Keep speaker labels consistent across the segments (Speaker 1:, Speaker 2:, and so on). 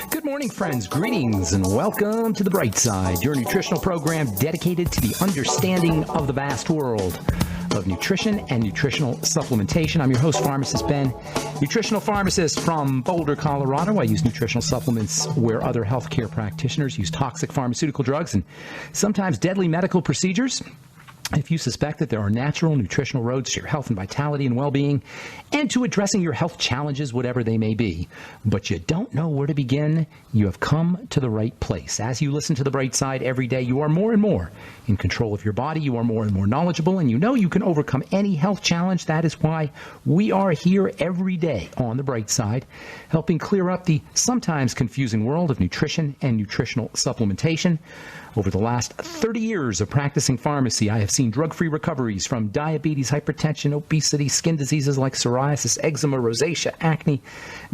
Speaker 1: Good morning, friends. Greetings and welcome to The Bright Side, your nutritional program dedicated to the understanding of the vast world of nutrition and nutritional supplementation. I'm your host, pharmacist Ben, nutritional pharmacist from Boulder, Colorado. I use nutritional supplements where other healthcare practitioners use toxic pharmaceutical drugs and sometimes deadly medical procedures. If you suspect that there are natural nutritional roads to your health and vitality and well-being and to addressing your health challenges, whatever they may be, but you don't know where to begin, you have come to the right place. As you listen to The Bright Side every day, you are more and more in control of your body. You are more and more knowledgeable, and you know you can overcome any health challenge. That is why we are here every day on The Bright Side, helping clear up the sometimes confusing world of nutrition and nutritional supplementation. Over the last 30 years of practicing pharmacy, I have seen drug-free recoveries from diabetes, hypertension, obesity, skin diseases like psoriasis, eczema, rosacea, acne,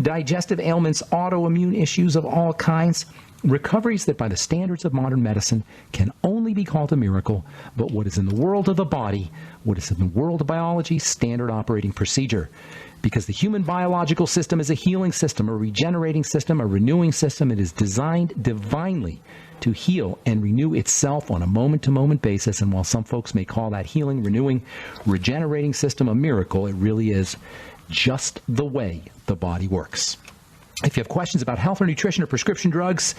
Speaker 1: digestive ailments, autoimmune issues of all kinds. Recoveries that by the standards of modern medicine can only be called a miracle, but what is in the world of the body, what is in the world of biology, standard operating procedure. Because the human biological system is a healing system, a regenerating system, a renewing system. It is designed divinely to heal and renew itself on a moment-to-moment basis. And while some folks may call that healing, renewing, regenerating system a miracle, it really is just the way the body works. If you have questions about health or nutrition or prescription drugs,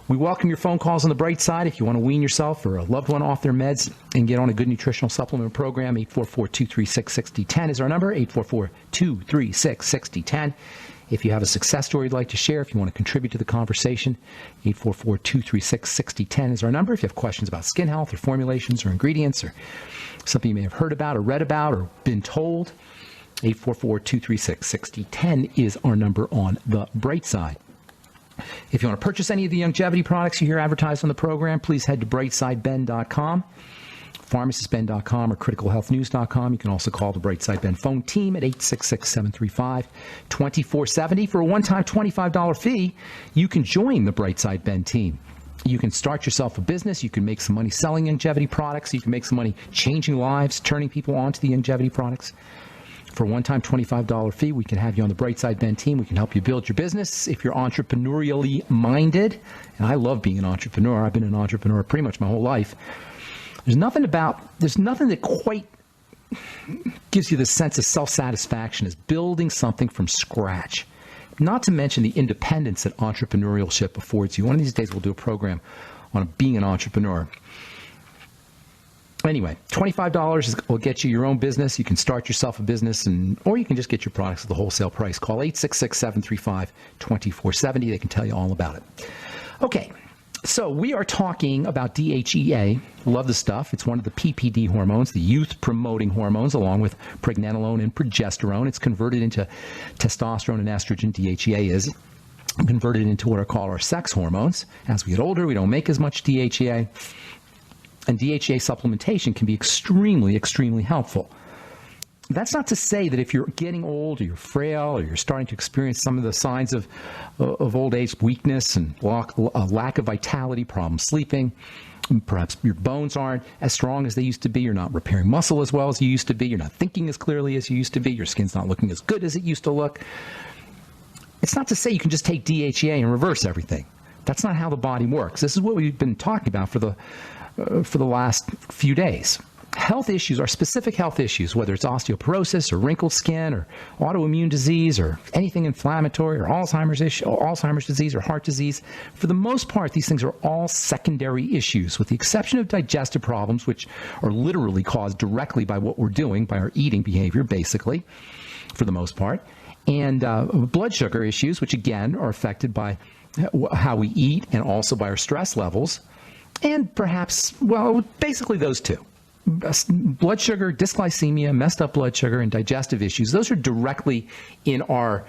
Speaker 1: we welcome your phone calls on The Bright Side. If you want to wean yourself or a loved one off their meds and get on a good nutritional supplement program, 844-236-6010 is our number, 844-236-6010. If you have a success story you'd like to share, if you want to contribute to the conversation, 844-236-6010 is our number. If you have questions about skin health or formulations or ingredients or something you may have heard about or read about or been told, 844-236-6010 is our number on The Bright Side. If you want to purchase any of the longevity products you hear advertised on the program, please head to brightsideben.com, pharmacistben.com, or criticalhealthnews.com. You can also call the Bright Side Ben phone team at 866-735-2470. For a one-time $25 fee, you can join the Bright Side Ben team. You can start yourself a business. You can make some money selling longevity products. You can make some money changing lives, turning people onto the longevity products. For a one-time $25 fee, we can have you on the Bright Side Ben team. We can help you build your business if you're entrepreneurially minded. And I love being an entrepreneur. I've been an entrepreneur pretty much my whole life. There's nothing that quite gives you the sense of self-satisfaction as building something from scratch. Not to mention the independence that entrepreneurship affords you. One of these days we'll do a program on being an entrepreneur. Anyway, $25 will get you your own business. You can start yourself a business, or you can just get your products at the wholesale price. Call 866-735-2470. They can tell you all about it. Okay, so we are talking about DHEA. Love the stuff. It's one of the PPD hormones, the youth-promoting hormones, along with pregnenolone and progesterone. It's converted into testosterone and estrogen. DHEA is converted into what are called our sex hormones. As we get older, we don't make as much DHEA. And DHEA supplementation can be extremely, extremely helpful. That's not to say that if you're getting old or you're frail or you're starting to experience some of the signs of old age weakness and lack of vitality, problems sleeping, perhaps your bones aren't as strong as they used to be, you're not repairing muscle as well as you used to be, you're not thinking as clearly as you used to be, your skin's not looking as good as it used to look. It's not to say you can just take DHEA and reverse everything. That's not how the body works. This is what we've been talking about for the last few days. Health issues are specific health issues, whether it's osteoporosis or wrinkled skin or autoimmune disease or anything inflammatory or Alzheimer's disease or heart disease. For the most part, these things are all secondary issues, with the exception of digestive problems, which are literally caused directly by what we're doing, by our eating behavior, basically, for the most part, and blood sugar issues, which again are affected by how we eat and also by our stress levels. And perhaps, well, basically those two. Blood sugar, dysglycemia, messed up blood sugar, and digestive issues. Those are directly in our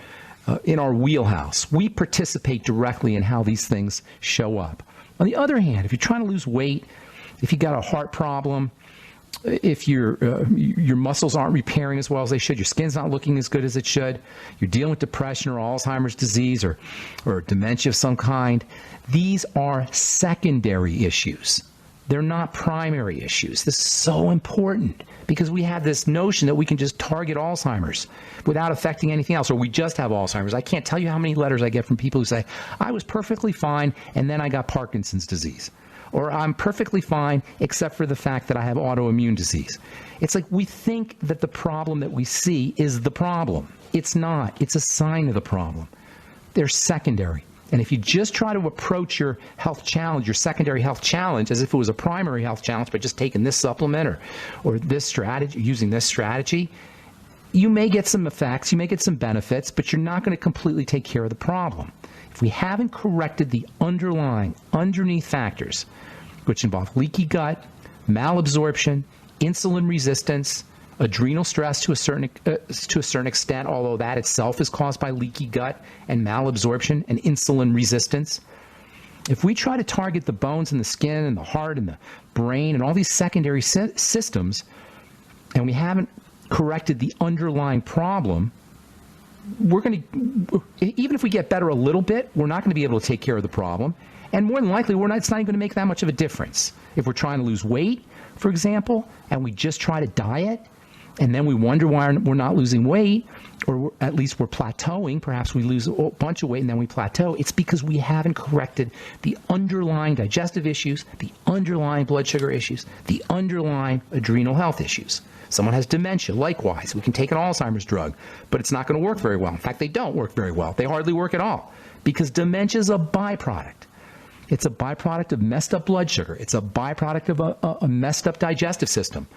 Speaker 1: wheelhouse. We participate directly in how these things show up. On the other hand, if you're trying to lose weight, if you got a heart problem, if your muscles aren't repairing as well as they should, your skin's not looking as good as it should, you're dealing with depression or Alzheimer's disease or dementia of some kind, these are secondary issues. They're not primary issues. This is so important because we have this notion that we can just target Alzheimer's without affecting anything else, or we just have Alzheimer's. I can't tell you how many letters I get from people who say, I was perfectly fine and then I got Parkinson's disease. Or I'm perfectly fine except for the fact that I have autoimmune disease. It's like we think that the problem that we see is the problem. It's not. It's a sign of the problem. They're secondary. And if you just try to approach your health challenge, your secondary health challenge, as if it was a primary health challenge by just taking this supplement or this strategy, using this strategy, you may get some effects, you may get some benefits, but you're not going to completely take care of the problem. If we haven't corrected the underneath factors, which involve leaky gut, malabsorption, insulin resistance, adrenal stress to a certain extent, although that itself is caused by leaky gut and malabsorption and insulin resistance. If we try to target the bones and the skin and the heart and the brain and all these secondary systems, and we haven't corrected the underlying problem, we're going to, even if we get better a little bit, we're not going to be able to take care of the problem. And more than likely, it's not even going to make that much of a difference. If we're trying to lose weight, for example, and we just try to diet, and then we wonder why we're not losing weight, or at least we're plateauing. Perhaps we lose a bunch of weight and then we plateau. It's because we haven't corrected the underlying digestive issues, the underlying blood sugar issues, the underlying adrenal health issues. Someone has dementia, likewise. We can take an Alzheimer's drug, but it's not going to work very well. In fact, they don't work very well. They hardly work at all because dementia is a byproduct. It's a byproduct of messed up blood sugar. It's a byproduct of a messed up digestive system.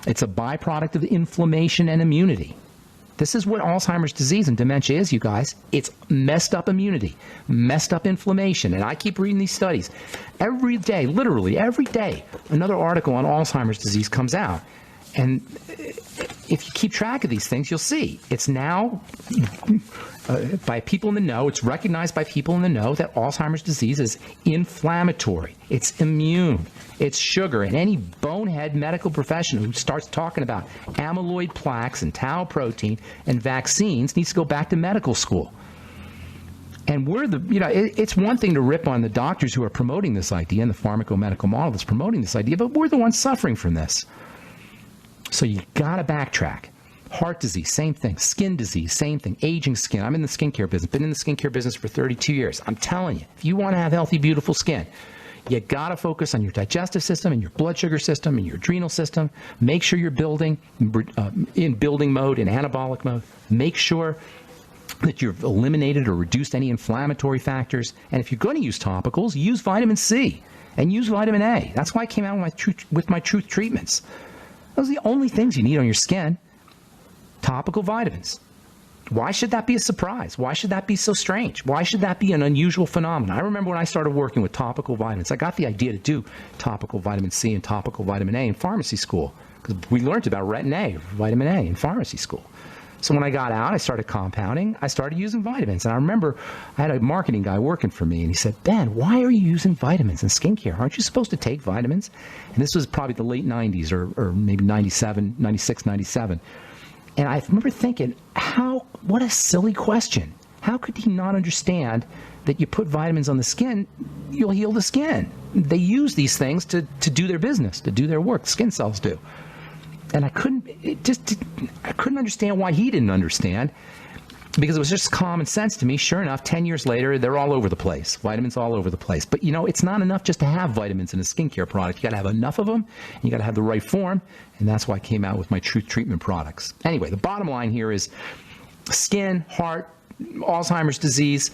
Speaker 1: It's a byproduct of inflammation and immunity. This is what Alzheimer's disease and dementia is, you guys. It's messed up immunity, messed up inflammation. And I keep reading these studies. Every day, literally every day, another article on Alzheimer's disease comes out. And if you keep track of these things, you'll see it's now, by people in the know, it's recognized by people in the know that Alzheimer's disease is inflammatory, it's immune, it's sugar. And any bonehead medical professional who starts talking about amyloid plaques and tau protein and vaccines needs to go back to medical school. And it's one thing to rip on the doctors who are promoting this idea and the pharmacomedical model that's promoting this idea, but we're the ones suffering from this. So you got to backtrack. Heart disease, same thing. Skin disease, same thing. Aging skin. I'm in the skincare business. Been in the skincare business for 32 years. I'm telling you, if you want to have healthy, beautiful skin, you got to focus on your digestive system and your blood sugar system and your adrenal system. Make sure you're building in building mode, in anabolic mode. Make sure that you've eliminated or reduced any inflammatory factors. And if you're going to use topicals, use vitamin C and use vitamin A. That's why I came out with my Truth treatments. Those are the only things you need on your skin. Topical vitamins. Why should that be a surprise? Why should that be so strange? Why should that be an unusual phenomenon? I remember when I started working with topical vitamins, I got the idea to do topical vitamin C and topical vitamin A in pharmacy school because we learned about retin A, vitamin A in pharmacy school. So when I got out, I started compounding. I started using vitamins. And I remember I had a marketing guy working for me, and he said, Ben, why are you using vitamins in skincare? Aren't you supposed to take vitamins? And this was probably the late 90s or maybe 97, 96, 97. And I remember thinking, what a silly question. How could he not understand that you put vitamins on the skin, you'll heal the skin? They use these things to do their business, to do their work. Skin cells do. And I couldn't understand why he didn't understand, because it was just common sense to me. Sure enough, 10 years later, they're all over the place. Vitamins all over the place. But, it's not enough just to have vitamins in a skincare product. You got to have enough of them, and you got to have the right form, and that's why I came out with my Truth treatment products. Anyway, the bottom line here is skin, heart, Alzheimer's disease,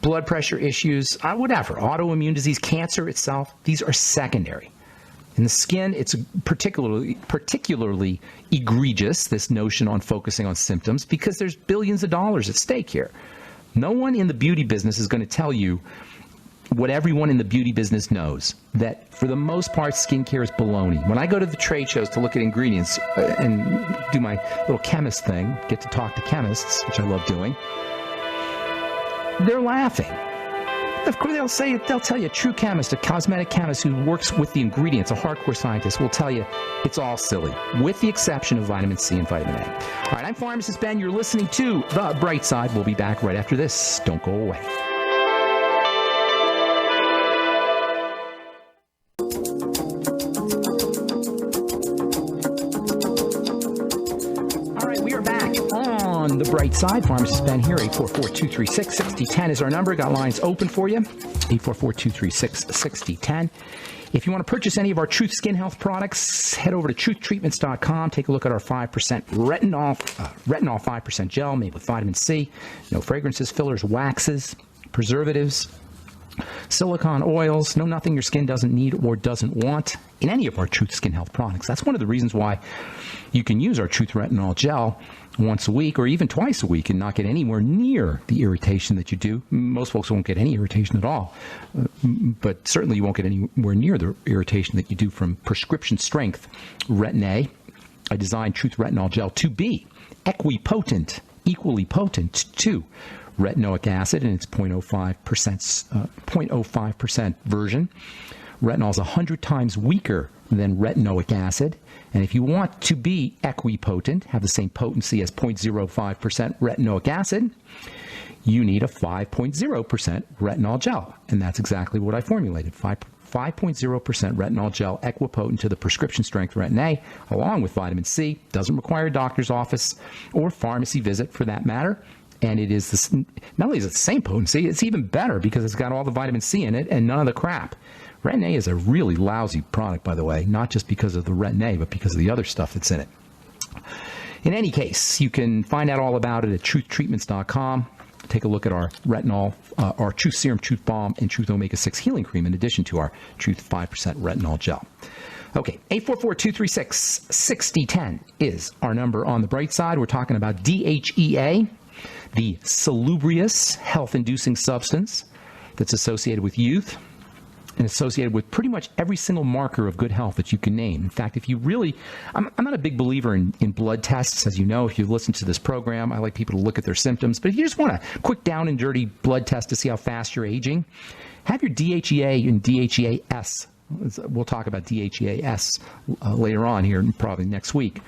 Speaker 1: blood pressure issues, whatever, autoimmune disease, cancer itself, these are secondary. In the skin, it's particularly egregious, this notion on focusing on symptoms, because there's billions of dollars at stake here. No one in the beauty business is going to tell you what everyone in the beauty business knows, that for the most part, skincare is baloney. When I go to the trade shows to look at ingredients and do my little chemist thing, get to talk to chemists, which I love doing, they're laughing. Of course, they'll tell you a true chemist, a cosmetic chemist who works with the ingredients, a hardcore scientist, will tell you it's all silly, with the exception of vitamin C and vitamin A. All right, I'm Pharmacist Ben. You're listening to The Bright Side. We'll be back right after this. Don't go away. bright side. Pharmacist Ben here. 844-236-6010 is our number. Got lines open for you. 844-236-6010. If you want to purchase any of our Truth Skin Health products, head over to truthtreatments.com. Take a look at our 5% retinol 5% gel made with vitamin C. No fragrances, fillers, waxes, preservatives, silicone oils. No nothing your skin doesn't need or doesn't want in any of our Truth Skin Health products. That's one of the reasons why you can use our Truth Retinol Gel once a week or even twice a week and not get anywhere near the irritation that you do. Most folks won't get any irritation at all, but certainly you won't get anywhere near the irritation that you do from prescription strength Retin-A. I designed Truth Retinol Gel to be equipotent, equally potent to retinoic acid in its 0.05% version. Retinol is 100 times weaker than retinoic acid. And if you want to be equipotent, have the same potency as 0.05% retinoic acid, you need a 5.0% retinol gel. And that's exactly what I formulated. 5.0% retinol gel, equipotent to the prescription strength Retin-A, along with vitamin C. Doesn't require a doctor's office or pharmacy visit for that matter. And it is not only is it the same potency, it's even better because it's got all the vitamin C in it and none of the crap. Retin-A is a really lousy product, by the way, not just because of the Retin-A, but because of the other stuff that's in it. In any case, you can find out all about it at truthtreatments.com. Take a look at our retinol, our Truth Serum, Truth Balm, and Truth Omega-6 Healing Cream, in addition to our Truth 5% Retinol Gel. Okay, 844-236-6010 is our number on the bright side. We're talking about DHEA, the salubrious health-inducing substance that's associated with youth and associated with pretty much every single marker of good health that you can name. In fact, if you really, I'm not a big believer in blood tests. As you know, if you listen to this program, I like people to look at their symptoms. But if you just want a quick down and dirty blood test to see how fast you're aging, have your DHEA and DHEA-S. We'll talk about DHEA-S later on here, probably next week.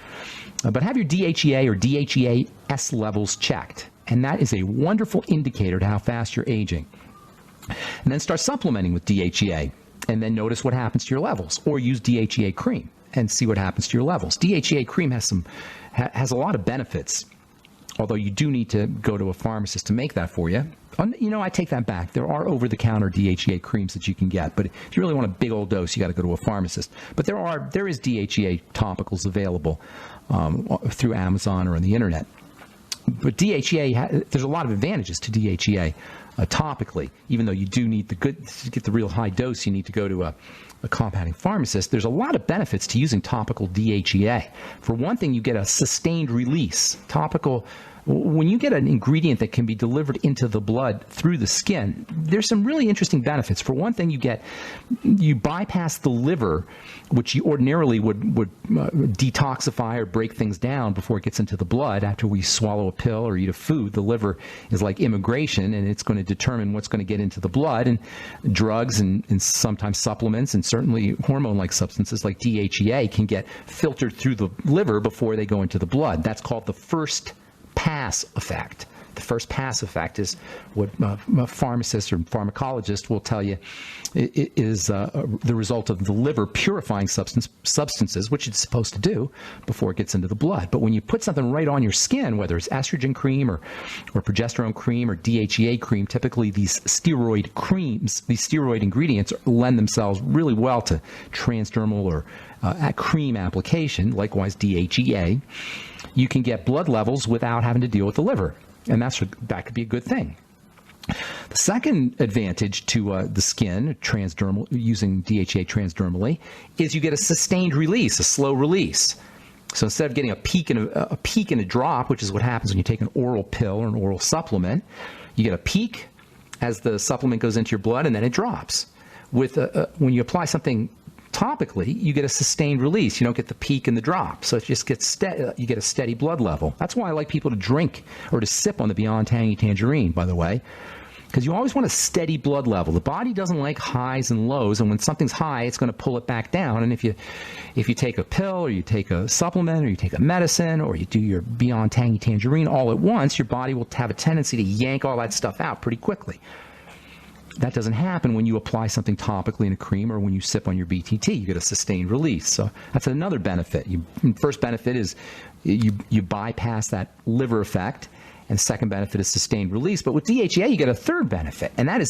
Speaker 1: But have your DHEA or DHEA-S levels checked. And that is a wonderful indicator to how fast you're aging. And then start supplementing with DHEA, and then notice what happens to your levels, or use DHEA cream and see what happens to your levels. DHEA cream has a lot of benefits, although you do need to go to a pharmacist to make that for you. You know, I take that back. There are over-the-counter DHEA creams that you can get, but if you really want a big old dose, you got to go to a pharmacist. But there is DHEA topicals available through Amazon or on the internet. But DHEA, there's a lot of advantages to DHEA topically. Even though you do need to get the real high dose, you need to go to a compounding pharmacist. There's a lot of benefits to using topical DHEA. For one thing, you get a sustained release. Topical, when you get an ingredient that can be delivered into the blood through the skin, there's some really interesting benefits. For one thing, you bypass the liver, which you ordinarily would detoxify or break things down before it gets into the blood. After we swallow a pill or eat a food, the liver is like immigration, and it's going to determine what's going to get into the blood. And drugs and sometimes supplements and certainly hormone-like substances like DHEA can get filtered through the liver before they go into the blood. That's called the first pass effect. The first pass effect is what pharmacists or pharmacologists will tell you is the result of the liver purifying substances, which it's supposed to do before it gets into the blood. But when you put something right on your skin, whether it's estrogen cream or progesterone cream or DHEA cream, typically these steroid creams, these steroid ingredients lend themselves really well to transdermal or cream application, likewise DHEA. You can get blood levels without having to deal with the liver, and that could be a good thing. The second advantage to the skin, transdermal, using DHEA transdermally, is you get a sustained release, a slow release. So instead of getting a peak and a drop, which is what happens when you take an oral pill or an oral supplement, you get a peak as the supplement goes into your blood, and then it drops. When you apply something topically, you get a sustained release. You don't get the peak and the drop. So it just gets steady. You get a steady blood level. That's why I like people to drink or to sip on the Beyond Tangy Tangerine, by the way, because you always want a steady blood level. The body doesn't like highs and lows, and when something's high, it's going to pull it back down. And if you take a pill or you take a supplement or you take a medicine or you do your Beyond Tangy Tangerine all at once, your body will have a tendency to yank all that stuff out pretty quickly. That doesn't happen when you apply something topically in a cream or when you sip on your BTT. You get a sustained release. So that's another benefit. First benefit is you bypass that liver effect, And second benefit is sustained release. But with DHEA, you get a third benefit, and that is the